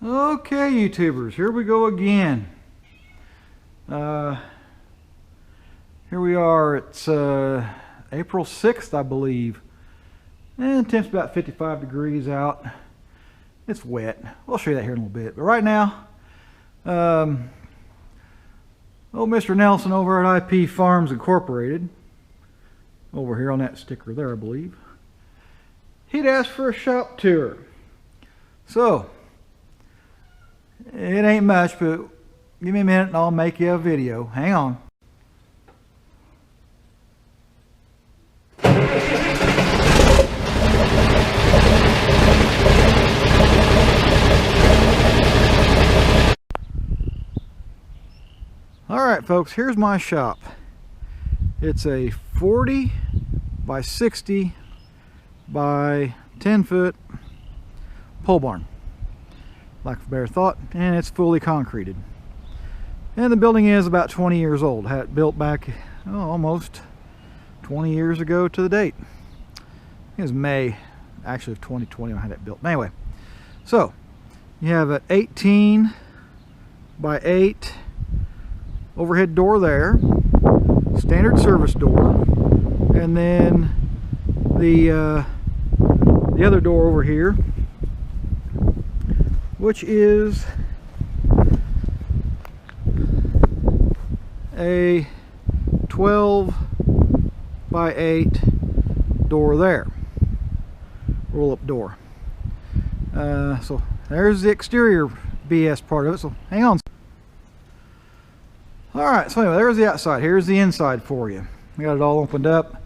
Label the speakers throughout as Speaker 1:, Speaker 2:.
Speaker 1: Okay, YouTubers, here we go again. Here we are. It's April 6th, I believe, and the temp's about 55 degrees out. It's wet. We'll show you that here in a little bit. But right now, old Mr. Nelson over at IP Farms Incorporated, over here on that sticker there, I believe, he'd asked for a shop tour. So it ain't much, but give me a minute and I'll make you a video. Hang on. Alright folks, here's my shop. It's a 40 by 60 by 10 foot pole barn, lack of a better thought, and it's fully concreted. And the building is about 20 years old. Had it built back almost 20 years ago to the date. It was May actually of 2020 when I had it built. Anyway, so you have an 18 by 8 overhead door there, standard service door, and then the other door over here, which is a 12 by 8 door there, roll-up door. So there's the exterior BS part of it, so hang on. Alright, so anyway, there's the outside. Here's the inside for you. We got it all opened up.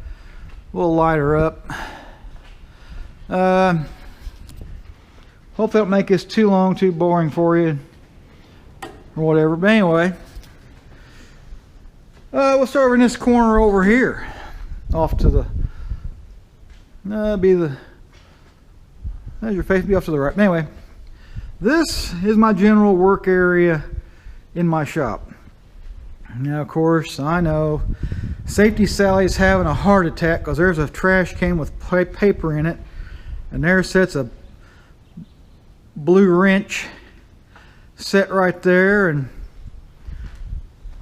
Speaker 1: We'll light her up. Hope that don't make this too long, too boring for you, or whatever. But anyway, we'll start over in this corner over here, off to the there's your face, be off to the right. Anyway, this is my general work area in my shop. Now, of course, I know Safety Sally's having a heart attack because there's a trash can with paper in it, and there sits a blue wrench set right there, and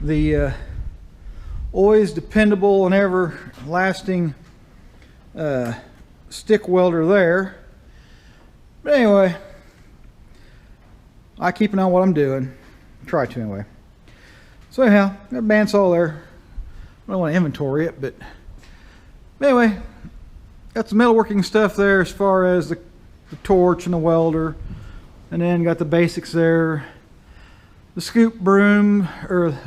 Speaker 1: the always dependable and everlasting stick welder there. But anyway, I keep an eye on what I'm doing. Try to anyway. So anyhow, got a bandsaw there. I don't want to inventory it, but anyway, got some metalworking stuff there as far as the torch and the welder, and then got the basics there, the scoop broom or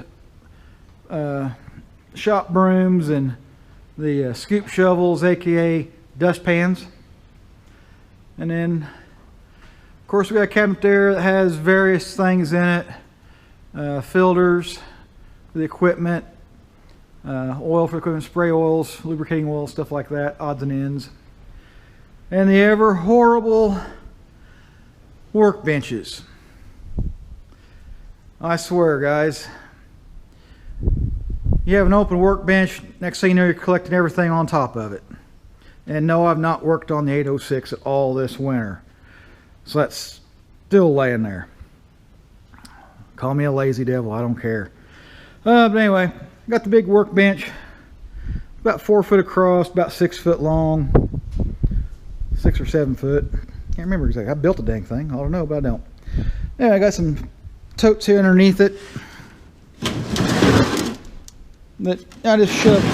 Speaker 1: shop brooms, and the scoop shovels, aka dustpans. And then of course we got a cabinet there that has various things in it, filters for the equipment, oil for the equipment, spray oils, lubricating oils, stuff like that, odds and ends, and the ever horrible workbenches. I swear, guys, you have an open workbench, next thing you know you're collecting everything on top of it. And no, I've not worked on the 806 at all this winter, so that's still laying there. Call me a lazy devil, I don't care. But anyway, got the big workbench, about 4 foot across, about 6 foot long, 6 or 7 foot. Can't remember exactly. I built the dang thing. I don't know, but I don't. Yeah, I got some totes here underneath it that I just shoved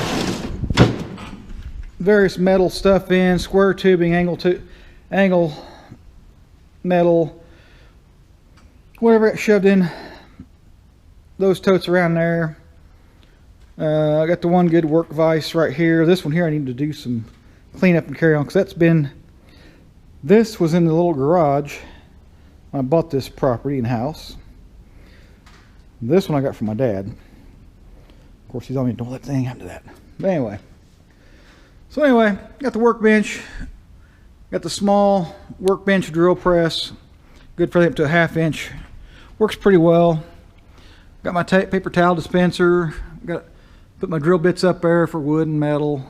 Speaker 1: various metal stuff in, square tubing, angle metal, whatever got shoved in those totes around there. I got the one good work vise right here. This one here I need to do some cleanup and carry on, because this was in the little garage when I bought this property and house. This one I got from my dad. Of course, he's on me, don't let anything happen to that. But anyway, got the workbench, got the small workbench drill press, good for up to a 1/2 inch, works pretty well. Got my paper towel dispenser, got put my drill bits up there for wood and metal.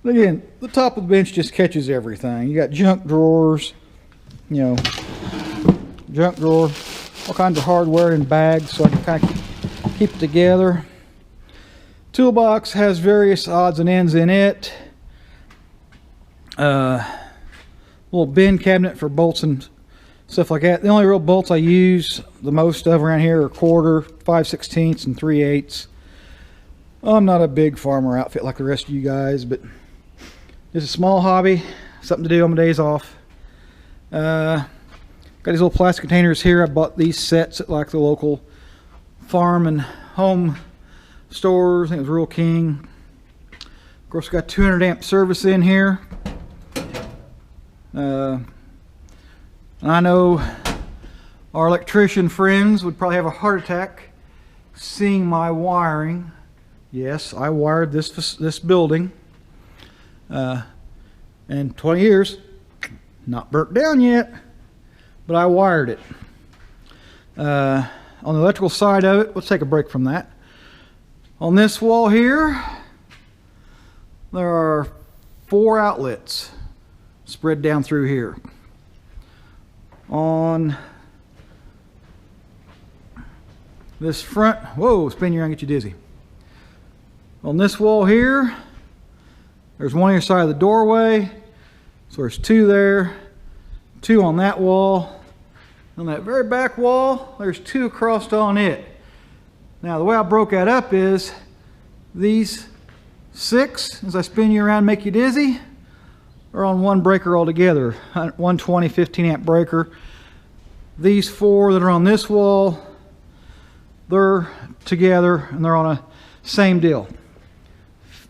Speaker 1: Again, the top of the bench just catches everything. You got junk drawers, you know, junk drawer, all kinds of hardware in bags so I can kind of keep it together. Toolbox has various odds and ends in it. Little bin cabinet for bolts and stuff like that. The only real bolts I use the most of around here are 1/4, 5/16, and 3/8. I'm not a big farmer outfit like the rest of you guys, but it's a small hobby, something to do on my days off. Got these little plastic containers here. I bought these sets at like the local farm and home stores. I think it was Rural King. Of course, got 200 amp service in here. I know our electrician friends would probably have a heart attack seeing my wiring. Yes, I wired this building. And 20 years, not burnt down yet, but I wired it. On the electrical side of it, let's take a break from that. On this wall here, there are 4 outlets spread down through here. On this front, whoa, spin your around, get you dizzy. On this wall here, there's one on your side of the doorway, so there's 2 there, 2 on that wall. On that very back wall, there's 2 across on it. Now the way I broke that up is these 6, as I spin you around, make you dizzy, are on one breaker altogether, 120 15 amp breaker. These 4 that are on this wall, they're together and they're on a same deal,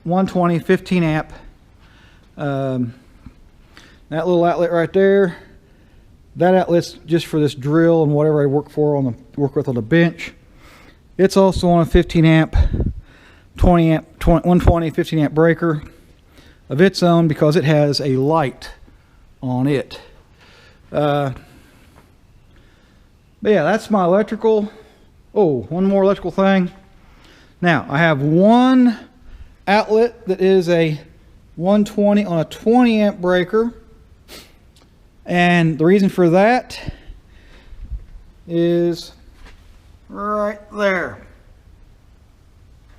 Speaker 1: 120 15 amp. That little outlet right there, that outlet's just for this drill and whatever I work with on the bench. It's also on a 15 amp 120 15 amp breaker of its own because it has a light on it. But yeah, that's my electrical. Oh, one more electrical thing. Now I have one outlet that is a 120 on a 20 amp breaker, and the reason for that is right there.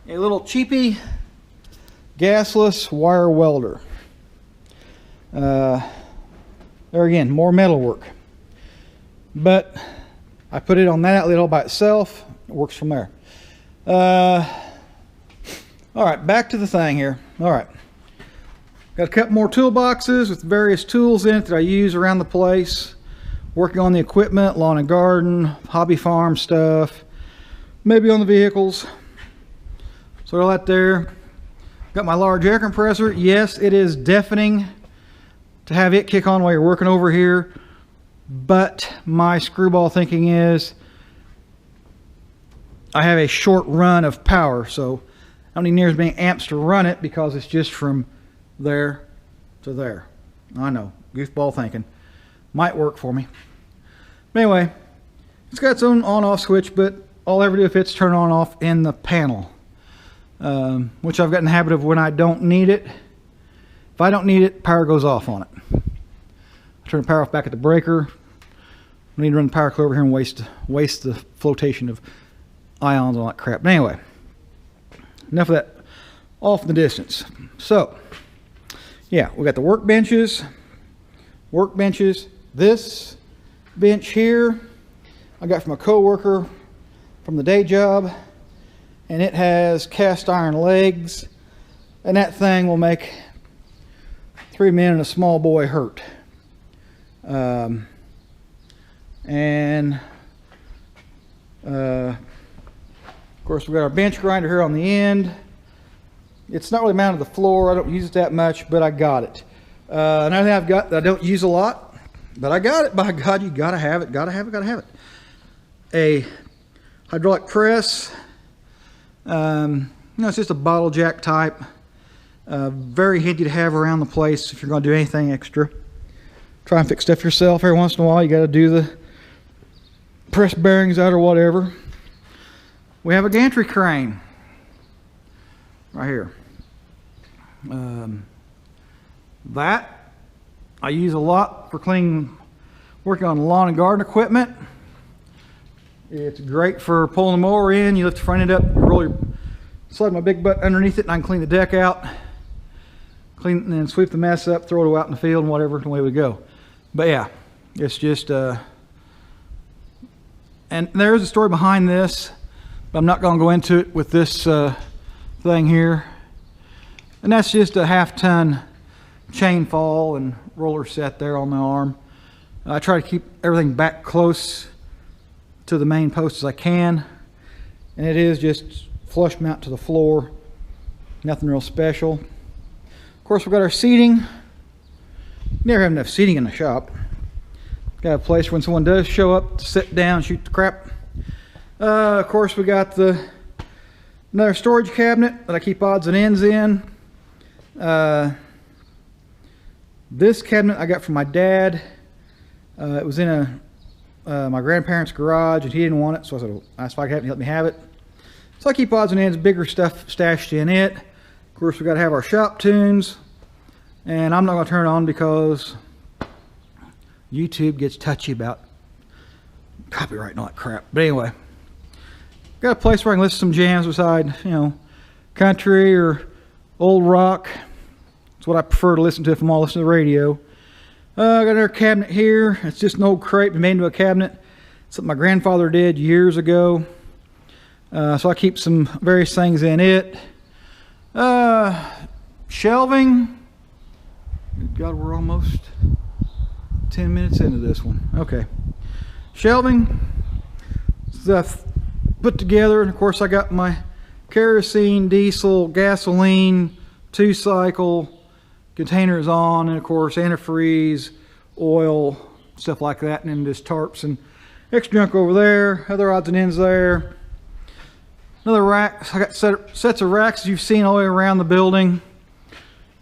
Speaker 1: A little cheapy gasless wire welder. There again, more metal work, but I put it on that outlet all by itself. It works from there. All right, back to the thing here. All right, got a couple more toolboxes with various tools in it that I use around the place, working on the equipment, lawn and garden, hobby farm stuff, maybe on the vehicles. So all that there. Got my large air compressor. Yes, it is deafening to have it kick on while you're working over here, but my screwball thinking is I have a short run of power, so I don't need near as many amps to run it because it's just from there to there. I know, goofball thinking. Might work for me. But anyway, it's got its own on-off switch, but all I ever do if it's turn on off in the panel. Which I've got in the habit of when I don't need it. If I don't need it, power goes off on it. I turn the power off back at the breaker. I need to run the power clear over here and waste the flotation of ions and all that crap. But anyway, enough of that off in the distance. So, yeah, we got the workbenches. This bench here I got from a coworker from the day job, and it has cast iron legs, and that thing will make 3 men and a small boy hurt. Of course, we got our bench grinder here on the end. It's not really mounted to the floor. I don't use it that much, but I got it. Another thing I've got that I don't use a lot, but I got it. By God, you gotta have it. Gotta have it. A hydraulic press. It's just a bottle jack type. Very handy to have around the place if you're going to do anything extra. Try and fix stuff yourself every once in a while. You got to do the press bearings out or whatever. We have a gantry crane right here. That I use a lot for cleaning Working on lawn and garden equipment. It's great for pulling the mower in. You lift the front end up, slide my big butt underneath it, and I can clean the deck out. Clean and then sweep the mess up, throw it out in the field, and whatever, and away we go. But yeah, it's just, and there's a story behind this, but I'm not going to go into it with this thing here. And that's just a 1/2 ton chain fall and roller set there on the arm. I try to keep everything back close to the main post as I can, and it is just flush mount to the floor, nothing real special. Of course, we've got our seating. Never have enough seating in the shop. Got a place when someone does show up to sit down, shoot the crap. Of course, we got another storage cabinet that I keep odds and ends in. This cabinet I got from my dad. It was in my grandparents' garage, and he didn't want it, so I said, asked if I could have it, and he let me have it. So I keep odds and ends, bigger stuff stashed in it. Of course, we got to have our shop tunes, and I'm not going to turn it on because YouTube gets touchy about copyright and all that crap. But anyway, got a place where I can listen to some jams beside, you know, country or old rock. It's what I prefer to listen to if I'm all listening to the radio. I got another cabinet here. It's just an old crate made into a cabinet. Something my grandfather did years ago. So I keep some various things in it. Shelving. Good God, we're almost 10 minutes into this one. Okay. Shelving. Stuff put together. And of course I got my kerosene, diesel, gasoline, 2-cycle containers on, and of course antifreeze, oil, stuff like that, and then just tarps and extra junk over there, other odds and ends there. Another rack. I got sets of racks you've seen all the way around the building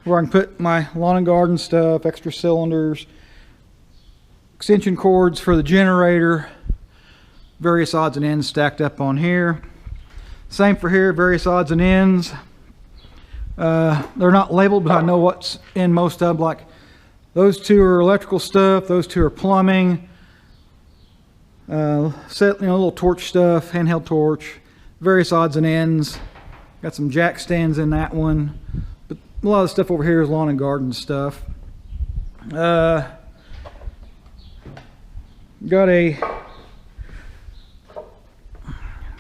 Speaker 1: where I can put my lawn and garden stuff, extra cylinders, extension cords for the generator, various odds and ends stacked up on here. Same for here, various odds and ends. They're not labeled, but I know what's in most of them. Like those two are electrical stuff, those two are plumbing. Little torch stuff, handheld torch, various odds and ends. Got some jack stands in that one, but a lot of the stuff over here is lawn and garden stuff. Got a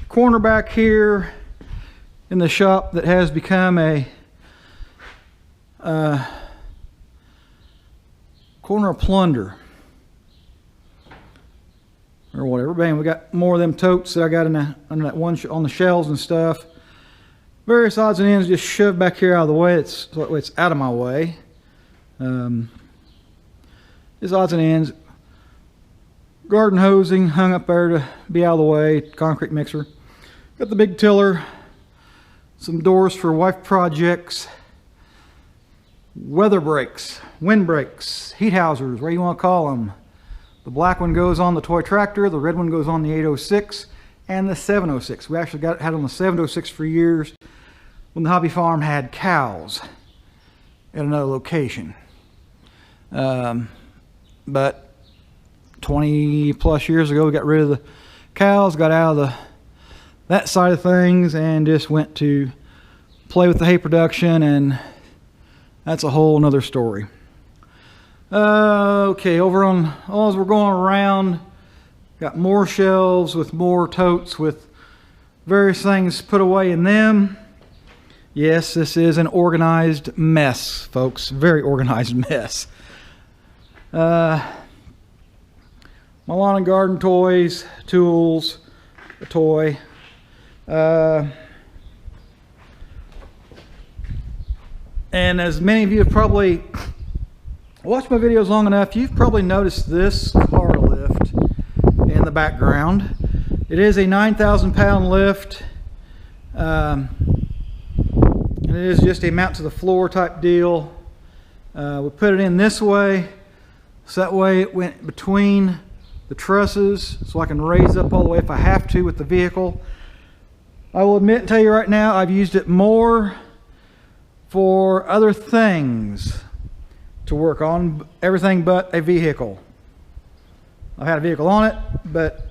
Speaker 1: corner back here in the shop that has become a corner of plunder or whatever. Bang, we got more of them totes that I got under that one on the shelves and stuff. Various odds and ends just shoved back here out of the way. So it's out of my way. Just odds and ends. Garden hosing hung up there to be out of the way. Concrete mixer. Got the big tiller. Some doors for wife projects. Weather brakes, wind brakes, heat housers, whatever you want to call them. The black one goes on the toy tractor, the red one goes on the 806 and the 706. We actually had on the 706 for years when the hobby farm had cows at another location. But 20 plus years ago we got rid of the cows, got out of that side of things, and just went to play with the hay production, and that's a whole nother story. Okay, over on, as we're going around, got more shelves with more totes with various things put away in them. Yes, this is an organized mess, folks. Very organized mess. My lawn and garden toys, tools, a toy. And as many of you have probably watched my videos long enough, you've probably noticed this car lift in the background. It is a 9,000 pound lift. And it is just a mount to the floor type deal. We put it in this way, so that way it went between the trusses, so I can raise up all the way if I have to with the vehicle. I will admit and tell you right now, I've used it more for other things to work on, everything but a vehicle. I've had a vehicle on it, but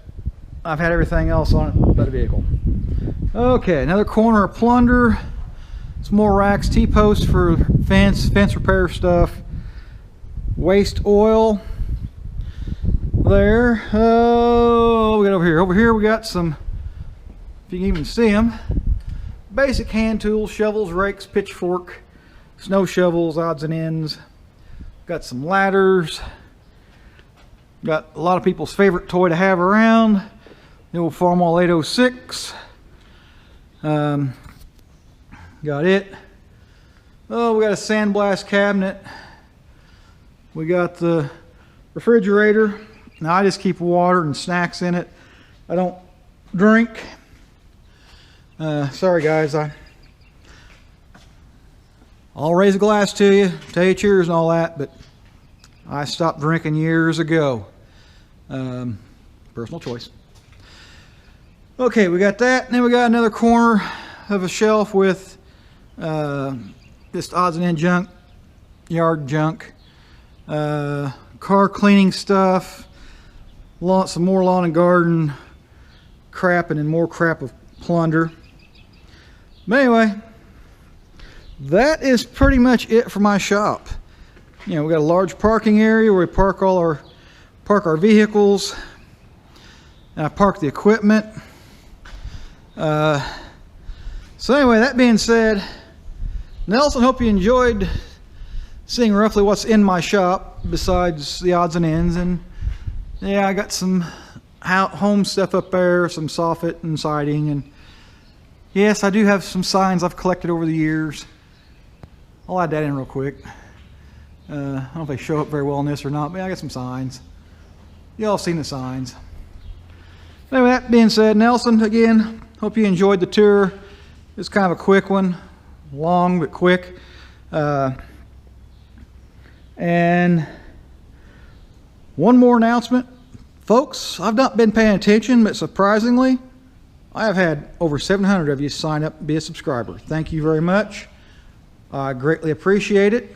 Speaker 1: I've had everything else on it but a vehicle. Okay, another corner of plunder. Some more racks, T-posts for fence repair stuff. Waste oil. There. Oh, we got over here. Over here we got some, if you can even see them, basic hand tools, shovels, rakes, pitchfork, snow shovels, odds and ends. Got some ladders. Got a lot of people's favorite toy to have around, the old Farmall 806. Got it. Oh, we got a sandblast cabinet. We got the refrigerator. Now I just keep water and snacks in it. I don't drink. Sorry guys, I'll raise a glass to you, tell you cheers and all that, but I stopped drinking years ago. Personal choice. Okay, we got that. And then we got another corner of a shelf with just odds and ends junk, yard junk, car cleaning stuff, some more lawn and garden crap, and then more crap of plunder. But anyway, that is pretty much it for my shop. You know, we got a large parking area where we park our vehicles, and I park the equipment. So anyway, that being said, Nelson, hope you enjoyed seeing roughly what's in my shop besides the odds and ends. And yeah, I got some home stuff up there, some soffit and siding, and yes, I do have some signs I've collected over the years. I'll add that in real quick. I don't know if they show up very well in this or not, but I got some signs. Y'all seen the signs. Anyway, that being said, Nelson, again, hope you enjoyed the tour. It's kind of a quick one, long but quick. And one more announcement. Folks, I've not been paying attention, but surprisingly, I have had over 700 of you sign up and be a subscriber. Thank you very much. I greatly appreciate it.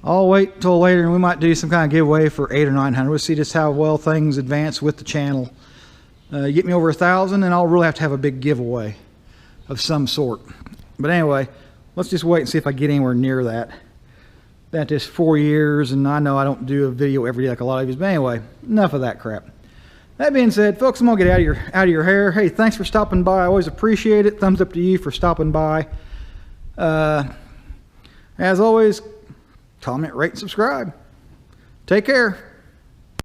Speaker 1: I'll wait till later and we might do some kind of giveaway for 800 or 900. We'll see just how well things advance with the channel. Get me over 1,000 and I'll really have to have a big giveaway of some sort. But anyway, let's just wait and see if I get anywhere near that. Been at this 4 years, and I know I don't do a video every day like a lot of you. But anyway, enough of that crap. That being said, folks, I'm gonna get out of your hair. Hey, thanks for stopping by. I always appreciate it. Thumbs up to you for stopping by. As always, comment, rate, and subscribe. Take care.